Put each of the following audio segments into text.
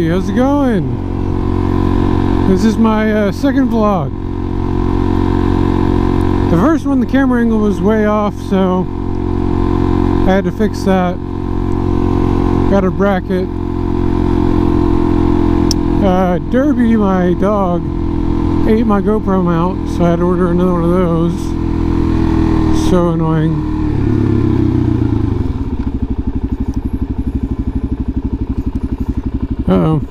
how's it going? This is my second vlog. The first one, the camera angle was way off, so I had to fix that. Got a bracket. Derby, my dog, ate my GoPro mount, so I had to order another one of those. So annoying. Uh-oh.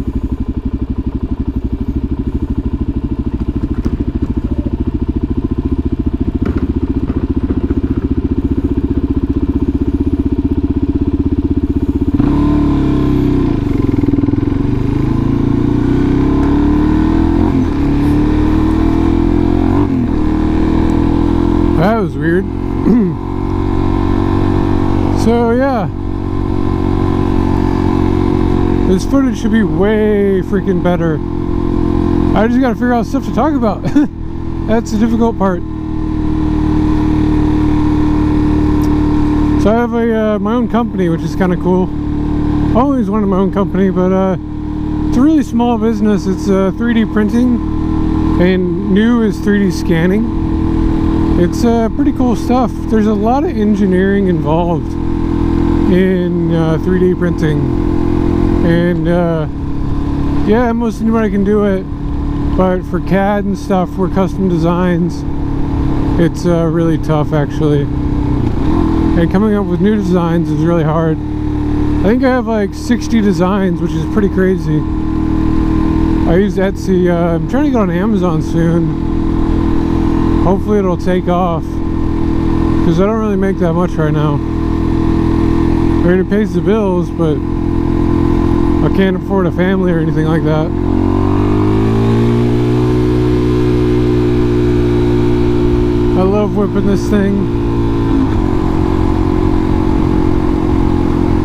That was weird. So yeah, this footage should be way freaking better. I just gotta figure out stuff to talk about. That's the difficult part. So I have my own company, which is kind of cool. I always wanted my own company, but it's a really small business. It's 3D printing, and new is 3D scanning. It's pretty cool stuff. There's a lot of engineering involved in 3D printing, and yeah, most anybody can do it, but for CAD and stuff, for custom designs, it's really tough actually, and coming up with new designs is really hard. I think I have like 60 designs, which is pretty crazy. I use Etsy. I'm trying to get on Amazon soon. Hopefully it'll take off, because I don't really make that much right now. I mean, it pays the bills, but I can't afford a family or anything like that. I love whipping this thing.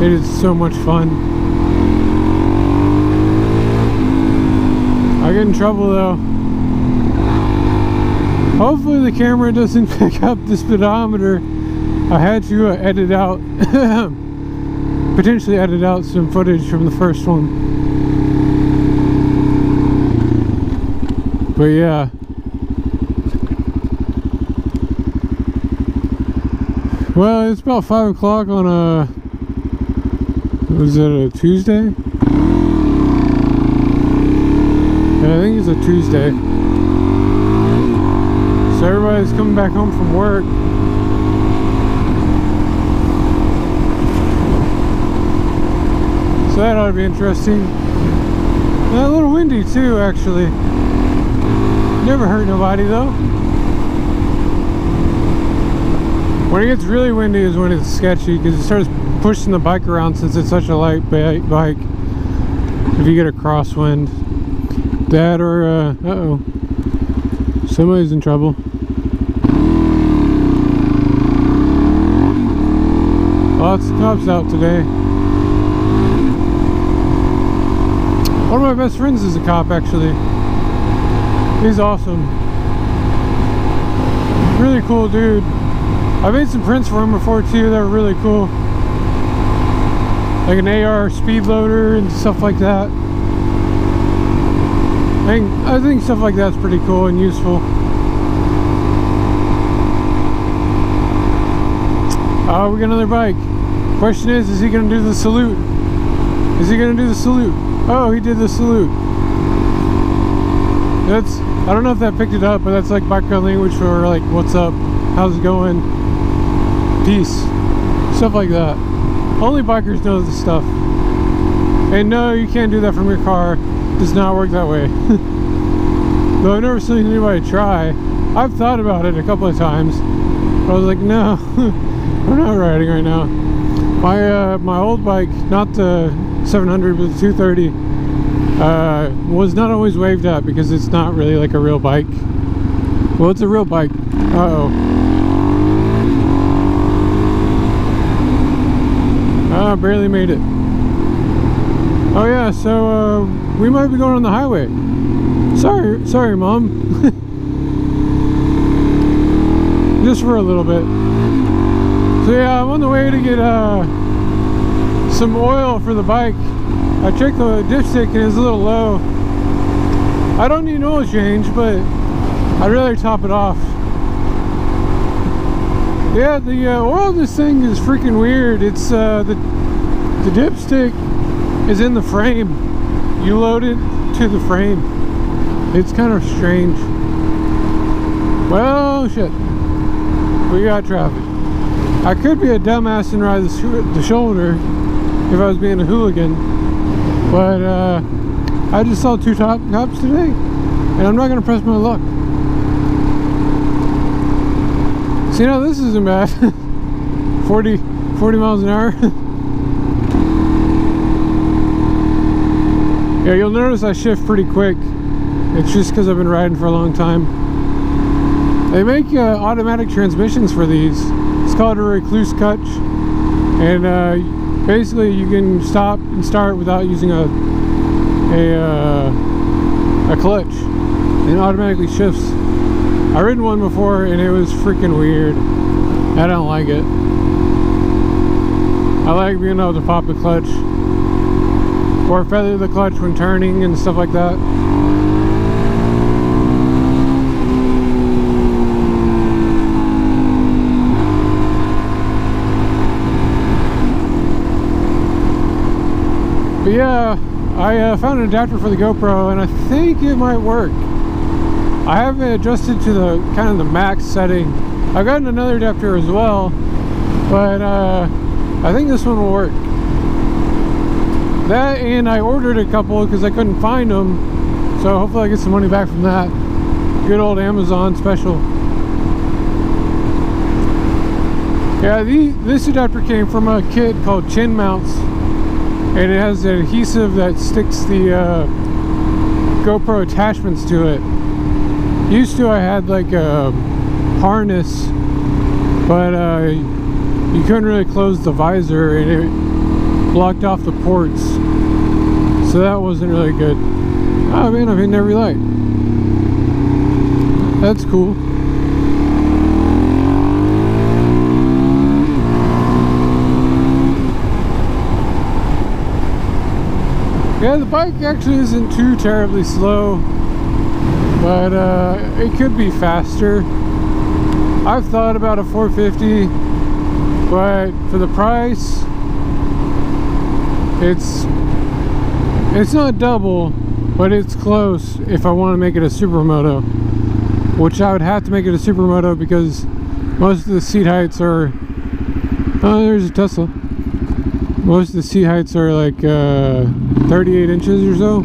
It is so much fun. I get in trouble though. Hopefully the camera doesn't pick up the speedometer. I had to edit out, potentially edit out some footage from the first one. But yeah. Well, it's about 5 o'clock on a, was it a Tuesday? Yeah, I think it's a Tuesday. So everybody's coming back home from work. So that ought to be interesting. And a little windy too, actually. Never hurt nobody though. When it gets really windy is when it's sketchy, because it starts pushing the bike around since it's such a light bike. If you get a crosswind. That or, uh-oh. Somebody's in trouble. Lots of cops out today. One of my best friends is a cop, actually. He's awesome. Really cool dude. I made some prints for him before too that were really cool. Like an AR speed loader and stuff like that. I think stuff like that's pretty cool and useful. We got another bike. Question is he gonna do the salute? Is he gonna do the salute? Oh, he did the salute. That's, I don't know if that picked it up, but that's like background language for like, what's up? How's it going? Peace. Stuff like that. Only bikers know this stuff. And no, you can't do that from your car. It does not work that way. Though I've never seen anybody try. I've thought about it a couple of times, but I was like, no, I'm not riding right now. My old bike, not the 700 but the 230, was not always waved at because it's not really like a real bike. Well, it's a real bike. Uh-oh. I barely made it. Oh yeah, so we might be going on the highway. Sorry Mom. Just for a little bit. So yeah, I'm on the way to get some oil for the bike. I checked the dipstick and it's a little low. I don't need an oil change, but I'd rather top it off. Yeah, the oil in this thing is freaking weird. It's the dipstick is in the frame. You load it to the frame. It's kind of strange. Well, shit. We got traffic. I could be a dumbass and ride the shoulder if I was being a hooligan, but I just saw 2 cops today, and I'm not gonna press my luck. See, now this isn't bad. 40 miles an hour. Yeah, you'll notice I shift pretty quick. It's just because I've been riding for a long time. They make automatic transmissions for these. It's called a recluse clutch, and basically you can stop and start without using a clutch. It automatically shifts. I've ridden one before and it was freaking weird. I don't like it. I like being able to pop the clutch or feather the clutch when turning and stuff like that. But yeah, I found an adapter for the GoPro and I think it might work. I haven't adjusted to the kind of the max setting. I've gotten another adapter as well, but I think this one will work. That, and I ordered a couple because I couldn't find them, so hopefully I get some money back from that. Good old Amazon special. Yeah, this adapter came from a kit called Chin Mounts, and it has an adhesive that sticks the GoPro attachments to it. Used to I had like a harness, but you couldn't really close the visor and it blocked off the ports, so that wasn't really good. Oh man, I'm hitting every light. That's cool. Yeah, the bike actually isn't too terribly slow, but it could be faster. I've thought about a 450, but for the price, it's not double, but it's close if I want to make it a supermoto, which I would have to make it a supermoto because most of the seat heights are, oh, there's a Tesla. Most of the seat heights are like 38 inches or so.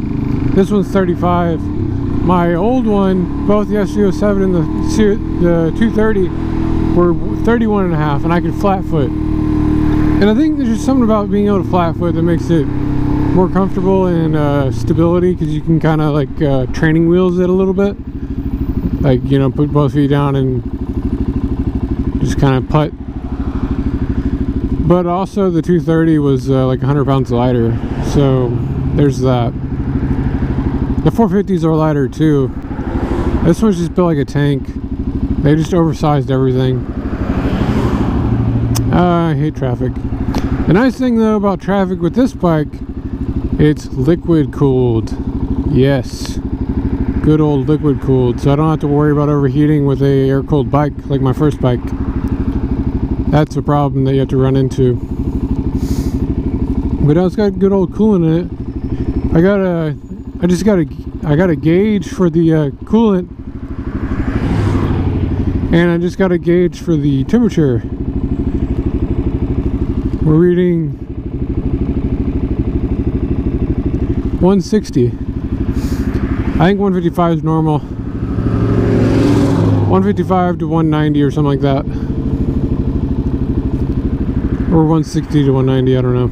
This one's 35. My old one, both the SD07 and the 230 were 31 and a half, and I could flat foot. And I think there's just something about being able to flat foot that makes it more comfortable and stability, because you can kind of like training wheels it a little bit. Like, you know, put both feet down and just kind of putt. But also the 230 was like 100 pounds lighter, so there's that. The 450s are lighter too. This one's just built like a tank. They just oversized everything. I hate traffic. The nice thing though about traffic with this bike, it's liquid cooled. Yes, good old liquid cooled, so I don't have to worry about overheating with a air cooled bike like my first bike. That's a problem that you have to run into. But it's got good old coolant in it. I got a gauge for the coolant, and I just got a gauge for the temperature. We're reading 160. I think 155 is normal. 155 to 190 or something like that. Or 160 to 190, I don't know.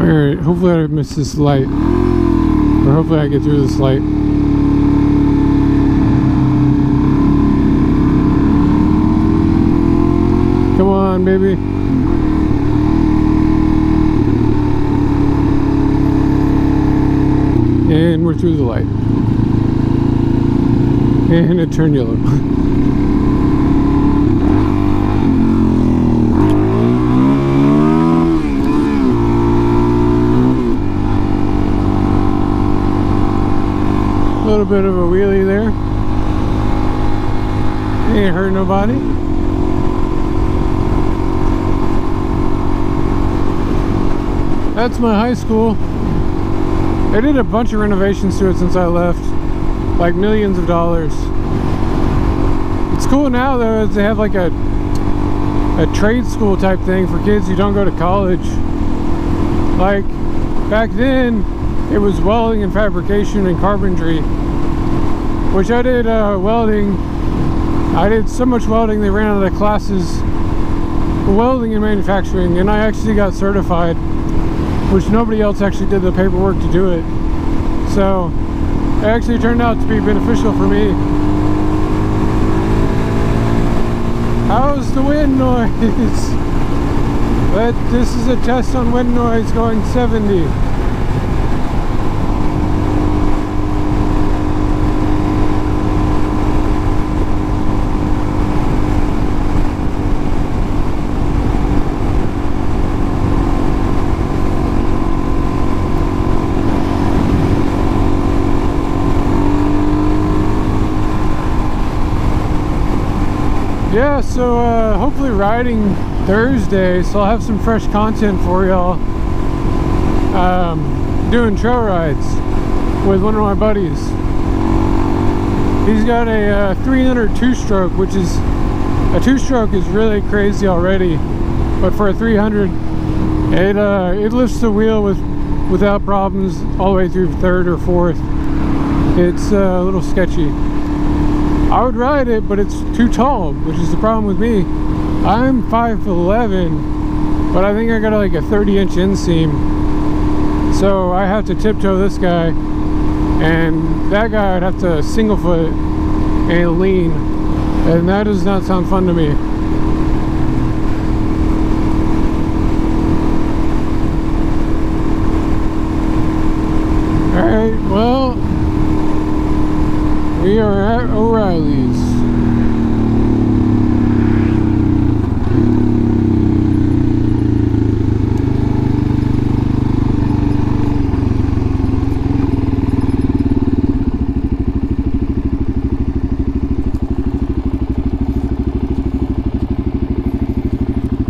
Alright, hopefully I miss this light. Or hopefully I get through this light. Come on, baby. And we're through the light. and it turned yellow. A little bit of a wheelie there. Ain't hurt nobody. That's my high school. They did a bunch of renovations to it since I left, like millions of dollars. It's cool now though, is they have like a trade school type thing for kids who don't go to college. Like back then, it was welding and fabrication and carpentry, which I did welding. I did so much welding they ran out of classes for welding and manufacturing, and I actually got certified, which nobody else actually did the paperwork to do it. So it actually turned out to be beneficial for me. How's the wind noise? But this is a test on wind noise going 70. Yeah, so hopefully riding Thursday, so I'll have some fresh content for y'all. Doing trail rides with one of my buddies. He's got a 300 two-stroke, which is a two-stroke is really crazy already, but for a 300, it lifts the wheel without problems all the way through third or fourth. It's a little sketchy. I would ride it, but it's too tall, which is the problem with me. I'm 5'11", but I think I got like a 30-inch inseam. So I have to tiptoe this guy, and that guy I'd have to single foot and lean, and that does not sound fun to me. Alright, well, we are at O'Reilly's.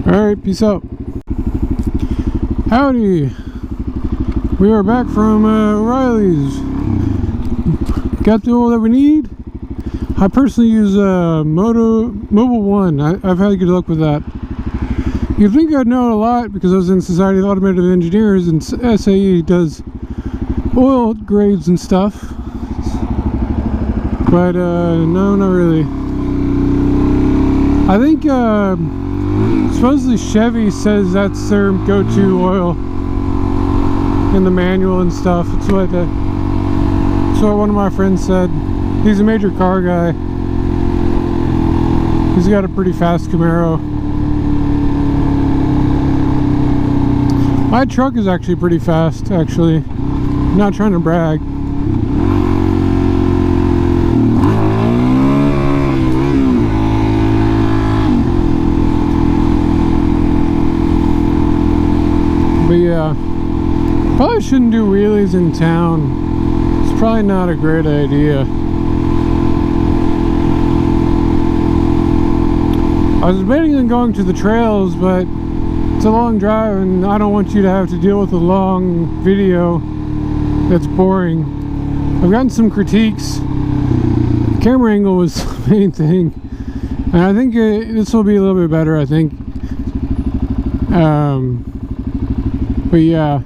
Alright, peace out. Howdy. We are back from O'Reilly's. Got the oil that we need. I personally use Mobile One. I've had good luck with that. You'd think I'd know a lot because I was in Society of Automotive Engineers, and SAE does oil grades and stuff. But no, not really. I think supposedly Chevy says that's their go-to oil in the manual and stuff. It's what one of my friends said. He's a major car guy. He's got a pretty fast Camaro. My truck is actually pretty fast, actually. I'm not trying to brag. But yeah, probably shouldn't do wheelies in town. It's probably not a great idea. I was debating on going to the trails, but it's a long drive and I don't want you to have to deal with a long video that's boring. I've gotten some critiques. The camera angle was the main thing, and I think this will be a little bit better, I think. But yeah.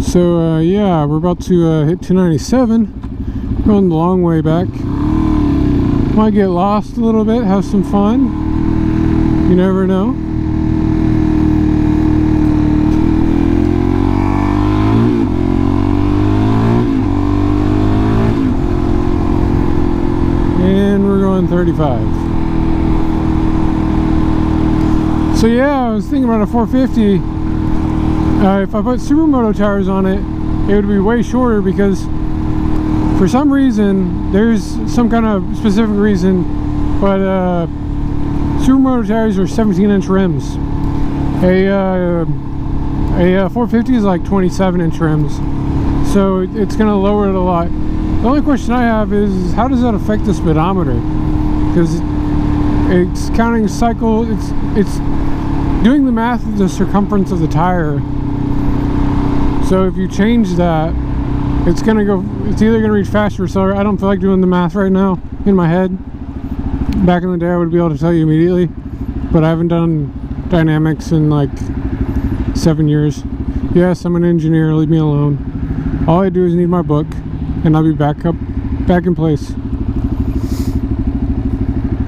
So yeah, we're about to hit 297, going the long way back. Might get lost a little bit, have some fun, you never know. and we're going 35. So yeah, I was thinking about a 450. If I put Supermoto tires on it, it would be way shorter because for some reason, there's some kind of specific reason, but Supermoto tires are 17-inch rims. A 450 is like 27-inch rims, so it's going to lower it a lot. The only question I have is how does that affect the speedometer? Because it's counting cycle, it's doing the math of the circumference of the tire. So if you change that, it's either gonna reach faster or slower. I don't feel like doing the math right now in my head. Back in the day I would be able to tell you immediately, but I haven't done dynamics in like 7 years. Yes, I'm an engineer, leave me alone. All I do is need my book and I'll be back in place.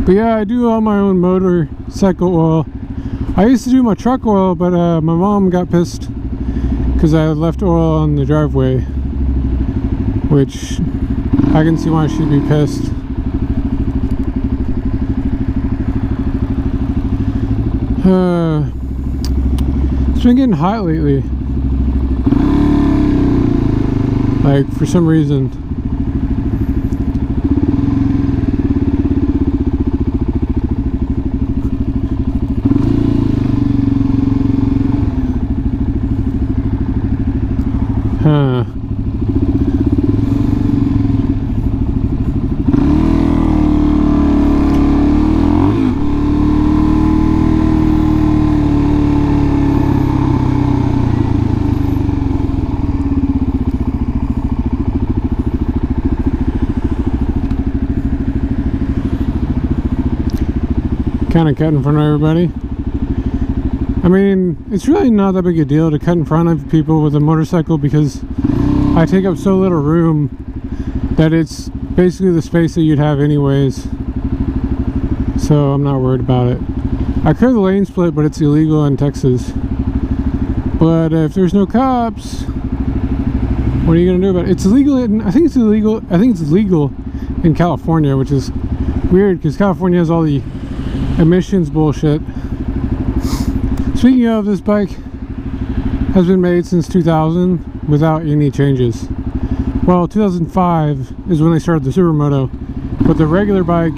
But yeah, I do all my own motorcycle oil. I used to do my truck oil, but my mom got pissed because I left oil on the driveway, which I can see why she'd be pissed. It's been getting hot lately, like for some reason. Kind of cut in front of everybody. I mean, it's really not that big a deal to cut in front of people with a motorcycle because I take up so little room that it's basically the space that you'd have anyways. So I'm not worried about it. I could lane split, but it's illegal in Texas. But if there's no cops, what are you gonna do about it? It's illegal I think it's legal in California, which is weird because California has all the emissions bullshit. Speaking of, this bike has been made since 2000 without any changes. Well, 2005 is when they started the Supermoto, but the regular bike,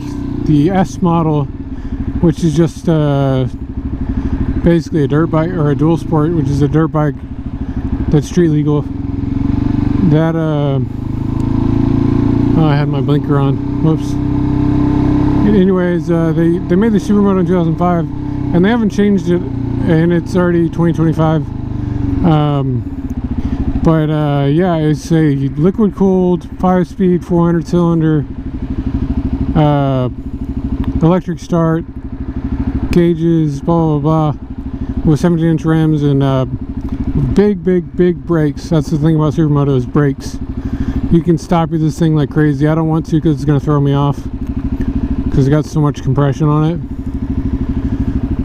the S model, which is just basically a dirt bike, or a dual sport, which is a dirt bike that's street legal, that oh, I had my blinker on, whoops. Anyways, they made the Supermoto in 2005 and they haven't changed it, and it's already 2025. Yeah, it's a liquid cooled 5-speed 400 cylinder electric start, gauges, blah blah blah, with 17-inch rims and big brakes. That's the thing about Supermoto, is brakes. You can stop with this thing like crazy. I don't want to because it's going to throw me off because it got so much compression on it.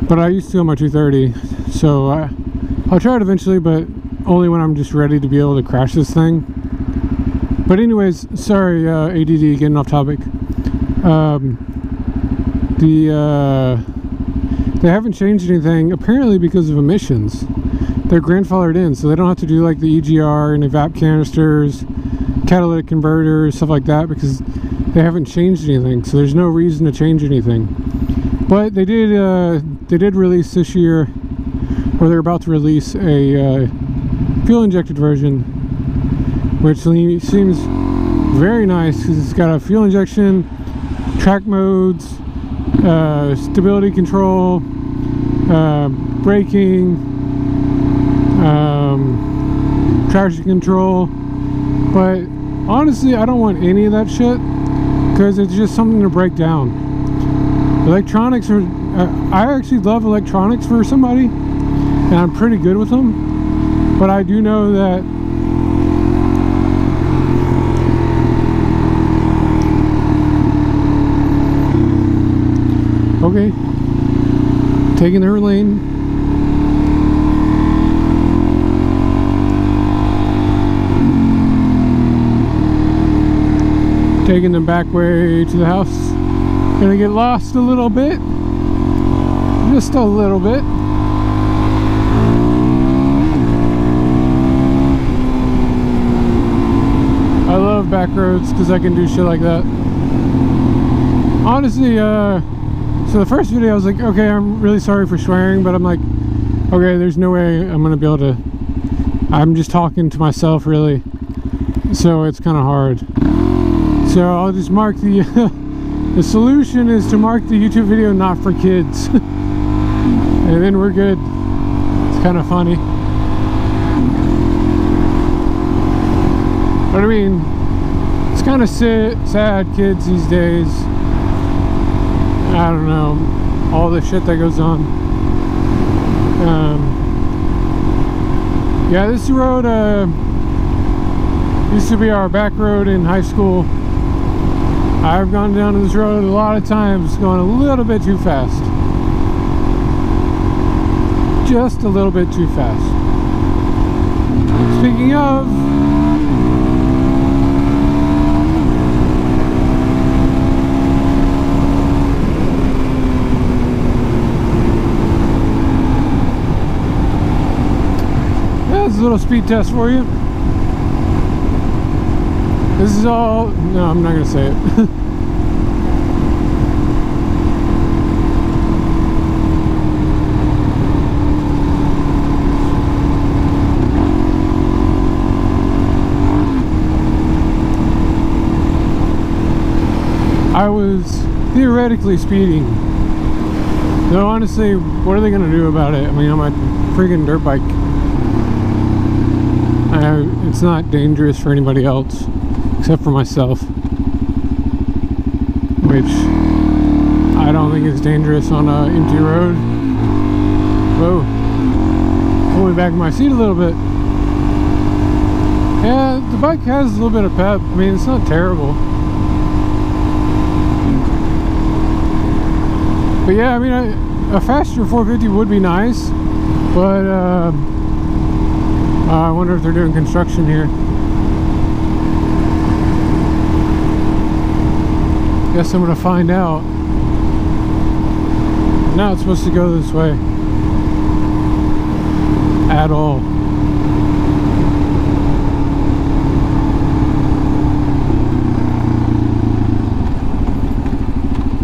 But I used to on my 230, so I'll try it eventually, but only when I'm just ready to be able to crash this thing. But anyways, sorry, ADD, getting off topic. They haven't changed anything apparently because of emissions. They're grandfathered in, so they don't have to do like the EGR and evap canisters, catalytic converters, stuff like that, because they haven't changed anything. So there's no reason to change anything. But they did release this year, or they're about to release a fuel injected version, which seems very nice because it's got a fuel injection, track modes, stability control, braking, traction control. But honestly, I don't want any of that shit because it's just something to break down. Electronics are, I actually love electronics for somebody, and I'm pretty good with them, but I do know that okay, taking her lane. Taking the back way to the house. Gonna get lost a little bit. Just a little bit. I love back roads because I can do shit like that. Honestly, so the first video I was like, okay, I'm really sorry for swearing, but I'm like, okay, there's no way I'm gonna be able to. I'm just talking to myself, really, so it's kind of hard. So I'll just mark the the solution is to mark the YouTube video not for kids. And then we're good. It's kind of funny. But I mean, it's kind of sad kids these days. I don't know, all the shit that goes on. Yeah, this road used to be our back road in high school. I've gone down to this road a lot of times going a little bit too fast. Just a little bit too fast. Speaking of, that's a little speed test for you. This is all, no, I'm not gonna say it. I was theoretically speeding. Though honestly, what are they gonna do about it? I mean, I'm a freaking dirt bike. It's not dangerous for anybody else, except for myself. Which, I don't think is dangerous on an empty road. Whoa. Pull me back in my seat a little bit. Yeah, the bike has a little bit of pep. I mean, it's not terrible. But yeah, I mean, a faster 450 would be nice, but I wonder if they're doing construction here. Guess I'm gonna find out. Now it's supposed to go this way. At all.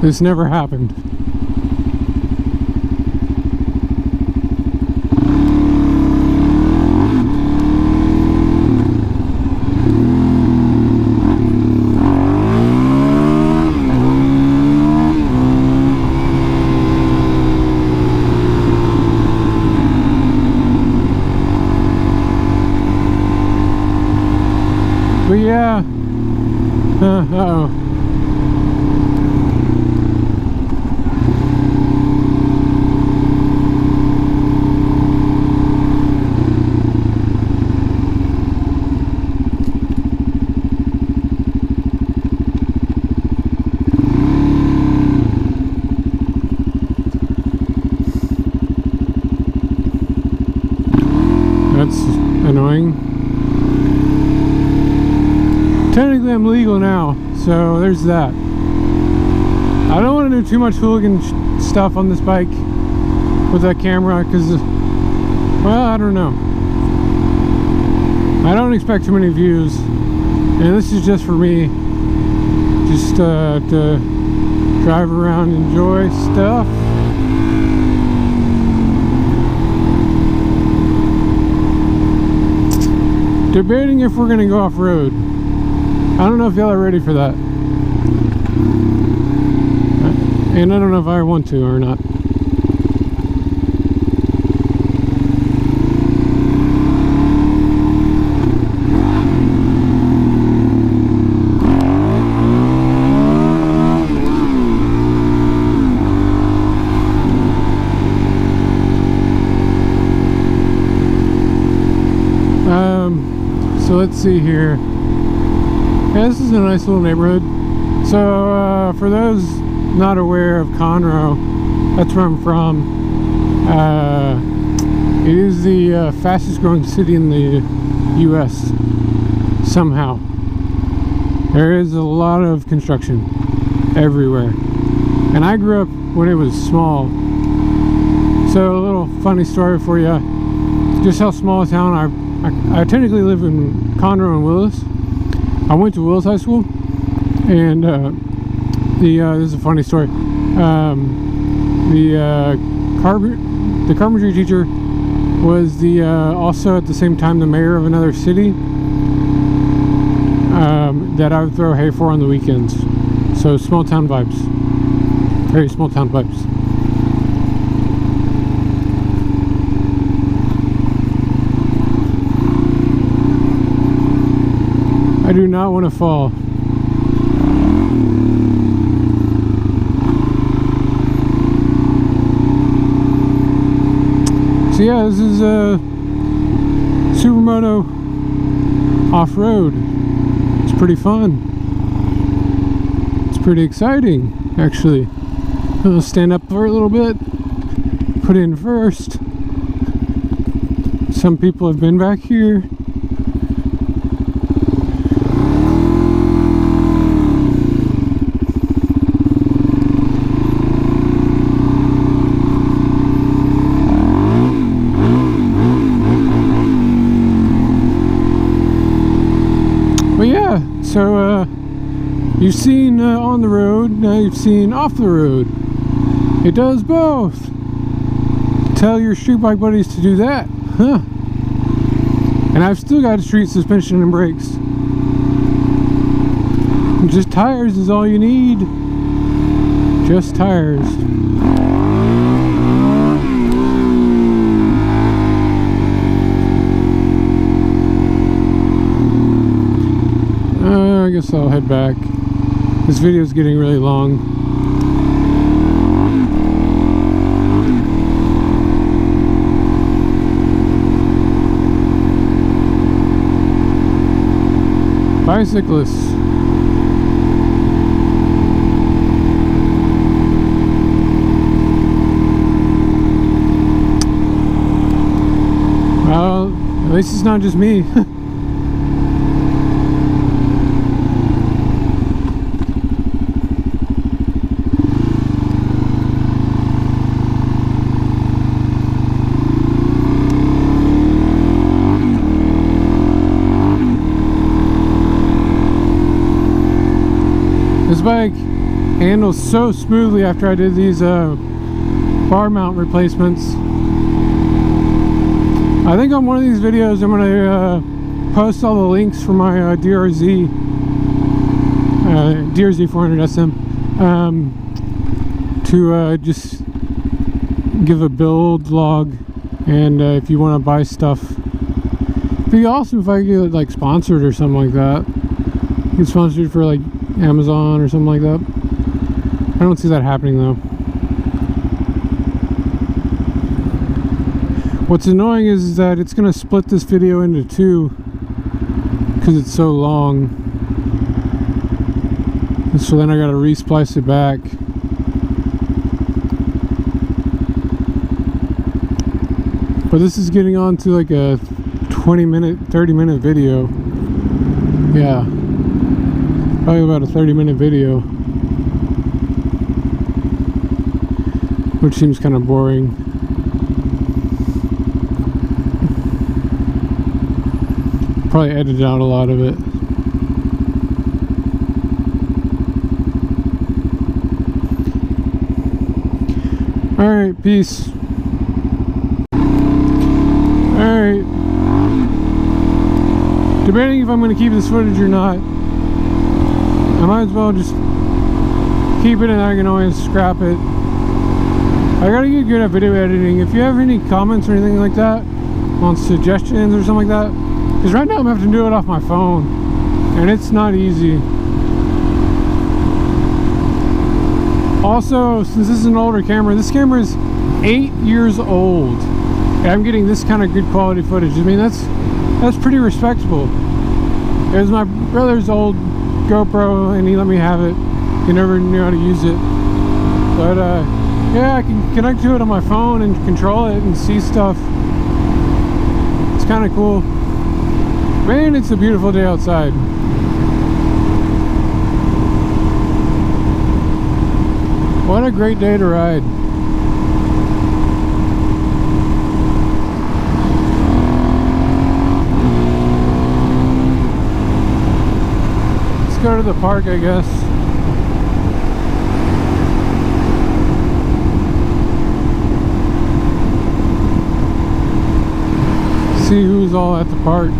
This never happened. But yeah, uh-oh. That's annoying. Technically I'm legal now, so there's that. I don't want to do too much hooligan stuff on this bike with that camera because, well, I don't know. I don't expect too many views, and this is just for me, just to drive around and enjoy stuff. Debating if we're gonna go off-road. I don't know if y'all are ready for that. And I don't know if I want to or not. So let's see here. Yeah, this is a nice little neighborhood. So for those not aware of Conroe, that's where I'm from. It is the fastest growing city in the US somehow. There is a lot of construction everywhere. And I grew up when it was small. So a little funny story for you. Just how small a town. I technically live in Conroe and Willis. I went to Willis High School. And this is a funny story. The carpentry teacher was also at the same time the mayor of another city that I would throw hay for on the weekends. So small town vibes, very small town vibes. I do not want to fall. So yeah, this is Supermoto off-road. It's pretty fun. It's pretty exciting, actually. I'll stand up for a little bit, put in first. Some people have been back here. So you've seen on the road, now you've seen off the road. It does both. Tell your street bike buddies to do that, huh? And I've still got street suspension and brakes. Just tires is all you need. Just tires. I guess I'll head back. This video is getting really long. Bicyclists. Well, at least it's not just me. This bike handles so smoothly after I did these bar mount replacements. I think on one of these videos I'm going to post all the links for my DRZ400sm to just give a build log, and if you want to buy stuff, it'd be awesome if I could get like sponsored or something like that. Get sponsored for like Amazon or something like that. I don't see that happening though. What's annoying is that it's gonna split this video into two because it's so long, and so then I gotta re-splice it back. But this is getting on to like a 20-minute, 30-minute video. Yeah, probably about a 30-minute video, which seems kind of boring. Probably edited out a lot of it. Alright, peace. Alright. Debating if I'm going to keep this footage or not. I might as well just keep it, and I can always scrap it. I gotta get good at video editing. If you have any comments or anything like that, on suggestions or something like that, because right now I'm having to do it off my phone, and it's not easy. Also, since this is an older camera, this camera is 8 years old, and I'm getting this kind of good quality footage. I mean, that's pretty respectable. It was my brother's old GoPro, and he let me have it. He never knew how to use it, but yeah, I can connect to it on my phone and control it and see stuff. It's kind of cool. Man, it's a beautiful day outside. What a great day to ride. Let's go to the park, I guess. See who's all at the park.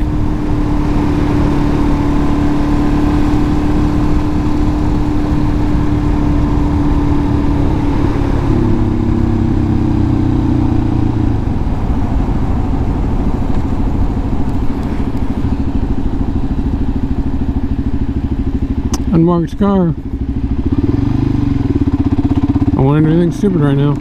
Unmarked car. I want to do anything stupid right now.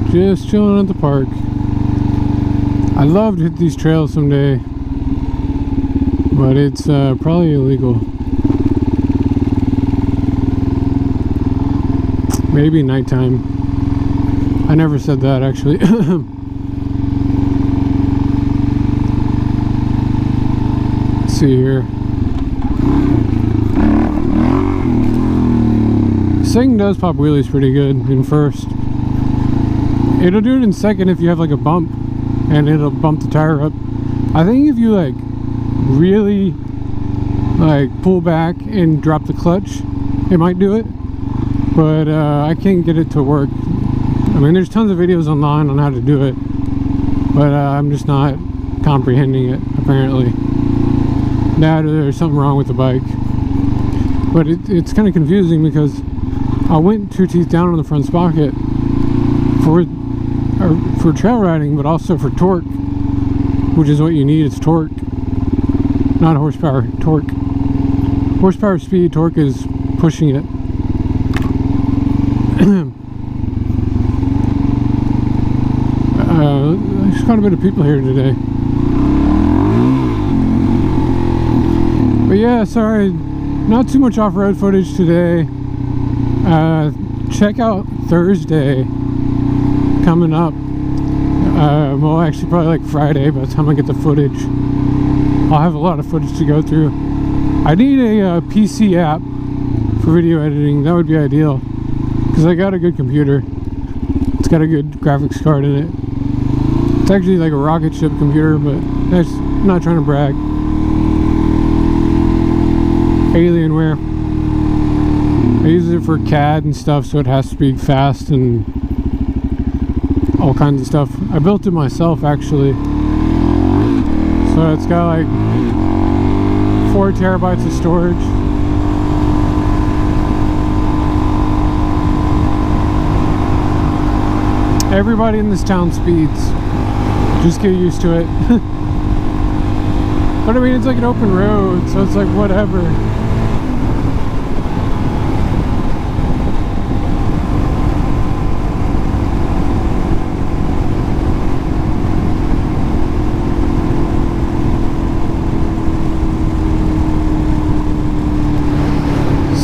Just chilling at the park. I'd love to hit these trails someday, but it's probably illegal. Maybe nighttime. I never said that, actually. Let's see here. This thing does pop wheelies pretty good in first. It'll do it in second if you have like a bump, and it'll bump the tire up. I think if you like really like pull back and drop the clutch, it might do it, but I can't get it to work. I mean, there's tons of videos online on how to do it, but I'm just not comprehending it, apparently. Now there's something wrong with the bike, but it's kind of confusing because I went 2 teeth down on the front sprocket for trail riding, but also for torque, which is what you need. It's torque, not horsepower. Torque. Horsepower, speed. Torque is pushing it. There's quite a bit of people here today, but yeah, sorry, not too much off-road footage today. Check out Thursday coming up. Well, actually probably like Friday by the time I get the footage. I'll have a lot of footage to go through. I need a PC app for video editing. That would be ideal, because I got a good computer. It's got a good graphics card in it. It's actually like a rocket ship computer, but I'm not trying to brag. Alienware. I use it for CAD and stuff, so it has to be fast and all kinds of stuff. I built it myself, actually. So it's got like 4 terabytes of storage. Everybody in this town speeds. Just get used to it. But I mean, it's like an open road, so it's like whatever.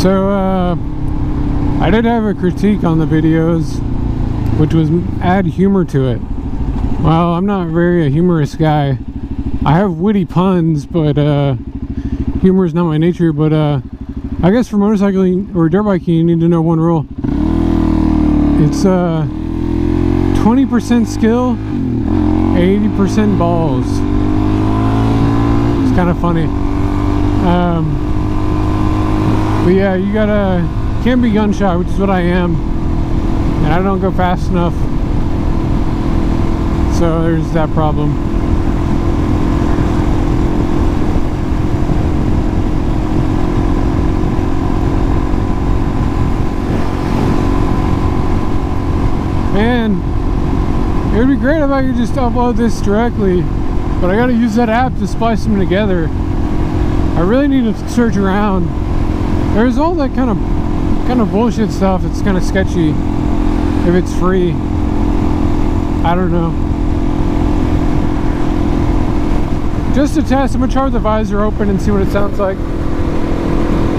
So, I did have a critique on the videos, which was add humor to it. Well, I'm not very a humorous guy. I have witty puns, but humor is not my nature. But I guess for motorcycling or dirt biking, you need to know one rule. It's 20% skill, 80% balls. It's kind of funny. But yeah, you can't be gun shy, which is what I am, and I don't go fast enough, so there's that problem. Man, it would be great if I could just upload this directly, but I gotta use that app to splice them together. I really need to search around. There's all that kind of bullshit stuff. It's kind of sketchy if it's free. I don't know. Just to test, I'm gonna try with the visor open and see what it sounds like.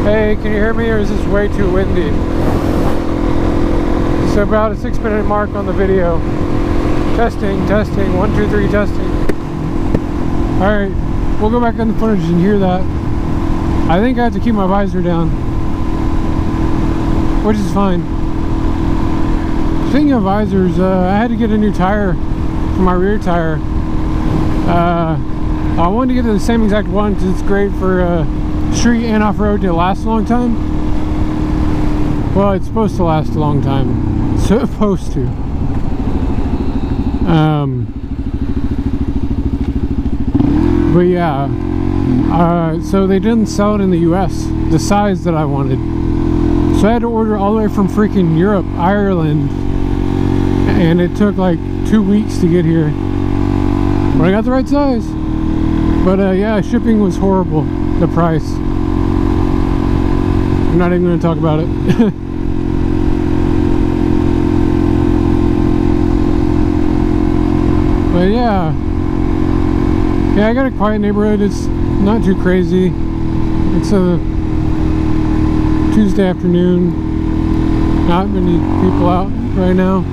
Hey, can you hear me, or is this way too windy? It's about a 6-minute mark on the video. Testing, 1, 2, 3, testing. Alright, we'll go back on the footage and hear that. I think I have to keep my visor down, which is fine. Speaking of visors, I had to get a new tire for my rear tire. I wanted to get the same exact one because it's great for street and off-road to last a long time. Well, it's supposed to last a long time. It's supposed to. But yeah, so they didn't sell it in the US, the size that I wanted. So I had to order all the way from freaking Europe, Ireland, and it took like 2 weeks to get here. But I got the right size. But yeah, shipping was horrible, the price. I'm not even going to talk about it. But yeah, I got a quiet neighborhood. It's not too crazy. It's a Tuesday afternoon. Not many people out right now.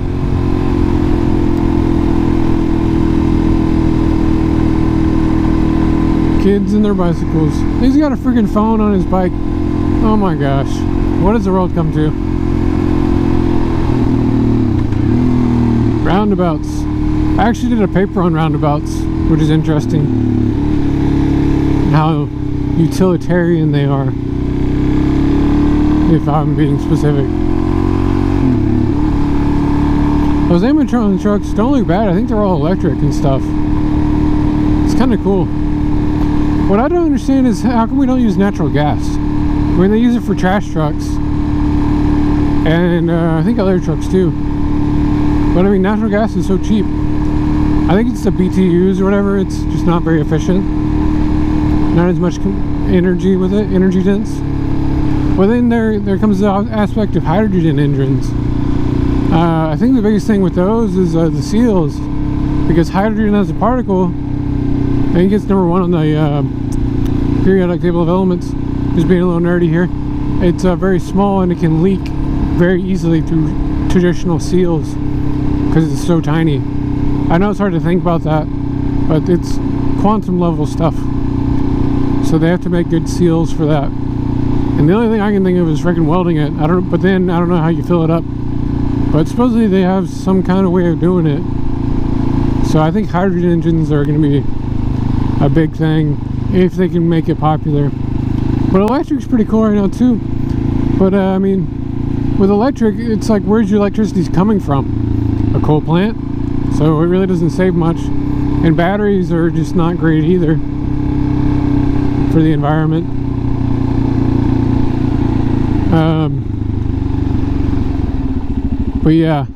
Kids and their bicycles. He's got a freaking phone on his bike. Oh my gosh. What does the world come to? Roundabouts. I actually did a paper on roundabouts, which is interesting. How utilitarian they are, if I'm being specific. Those animatronic trucks don't look bad. I think they're all electric and stuff. It's kind of cool. What I don't understand is how come we don't use natural gas? I mean, they use it for trash trucks. And I think other trucks too. But I mean, natural gas is so cheap. I think it's the BTUs or whatever. It's just not very efficient. Not as much energy with it, energy dense. Well, then there comes the aspect of hydrogen engines. I think the biggest thing with those is the seals. Because hydrogen as a particle, I think it's number 1 on the periodic table of elements. Just being a little nerdy here. It's very small and it can leak very easily through traditional seals because it's so tiny. I know it's hard to think about that, but it's quantum level stuff. So they have to make good seals for that. And the only thing I can think of is freaking welding it. But then I don't know how you fill it up. But supposedly they have some kind of way of doing it. So I think hydrogen engines are going to be a big thing if they can make it popular. But electric's pretty cool right now too. But I mean, with electric, it's like, where's your electricity coming from? A coal plant? So it really doesn't save much. And batteries are just not great either for the environment. But yeah,